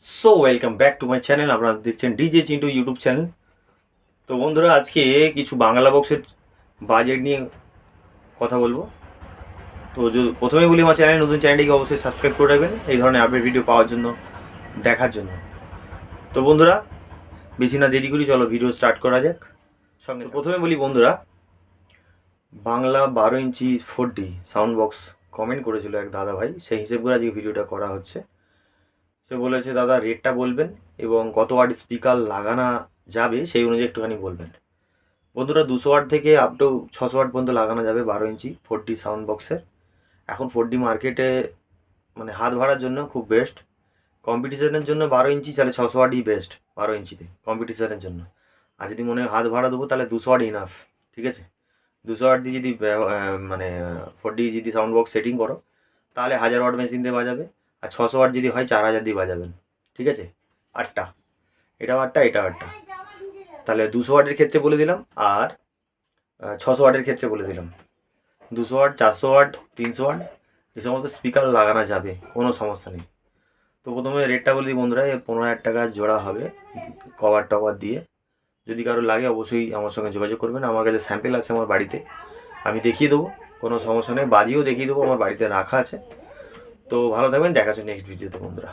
So welcome back to my channel. আপনারা দেখছেন DJ Chintu YouTube channel. তো বন্ধুরা, আজকে কিছু বাংলা বক্সের বাজেট নিয়ে কথা বলবো। তো প্রথমে বলি, আমার চ্যানেল নতুন, চ্যানেলটিকে অবশ্যই সাবস্ক্রাইব করে রাখবেন এই ধরনের আপডেট ভিডিও পাওয়ার জন্য, দেখার জন্য। তো বন্ধুরা, বেশি না দেরি করি, চলো ভিডিও স্টার্ট করা যাক। সঙ্গে প্রথমে বলি বন্ধুরা, বাংলা 12 ইঞ্চি 4D সাউন্ড বক্স কমেন্ট করেছিল এক দাদা ভাই, সেই হিসেব করে আজকে ভিডিওটা করা হচ্ছে। সে বলেছে দাদা রেটটা বলবেন এবং কত ওয়াট স্পিকার লাগানো যাবে সেই অনুযায়ী একটুখানি বলবেন। বন্ধুরা, 200 ওয়াট থেকে আপ টু 600 ওয়াট পর্যন্ত লাগানো যাবে 12 ইঞ্চি 4D সাউন্ড বক্সের। এখন 4D মার্কেটে মানে হাত ভাড়ার জন্য খুব বেস্ট। কম্পিটিশনের জন্য 12 ইঞ্চি তাহলে 600 ওয়াটই বেস্ট 12 ইঞ্চিতে কম্পিটিশনের জন্য। আর যদি মনে হয় হাত ভাড়া দেবো তাহলে 200 ওয়াট ইনাফ, ঠিক আছে। 200 ওয়াট দিয়ে যদি মানে 4D যদি সাউন্ড বক্স সেটিং করো তাহলে 1000 ওয়াট মেশিন দিয়ে বাজাবে। আর 600 ওয়াট যদি হয় 4000 দিয়ে বাজাবেন, ঠিক আছে। আটটা, এটাও আটটা, এটাও আটটা। তাহলে 200 ওয়াটের ক্ষেত্রে বলে দিলাম, আর 600 ওয়াটের ক্ষেত্রে বলে দিলাম। 200 ওয়াট, 400 ওয়াট, 300 ওয়াট এই সমস্ত স্পিকার লাগানো যাবে, কোনো সমস্যা নেই। তো প্রথমে রেটটা বলে দিই বন্ধুরা, 15,000 টাকা জোড়া হবে কভার টভার দিয়ে। যদি কারো লাগে অবশ্যই আমার সঙ্গে যোগাযোগ করবেন। আমার কাছে স্যাম্পেল আছে আমার বাড়িতে, আমি দেখিয়ে দেবো, কোনো সমস্যা নেই। বাজিও দেখিয়ে দেবো, আমার বাড়িতে রাখা আছে। তো ভালো থাকবেন, দেখা হচ্ছে নেক্সট ভিডিওতে বন্ধুরা।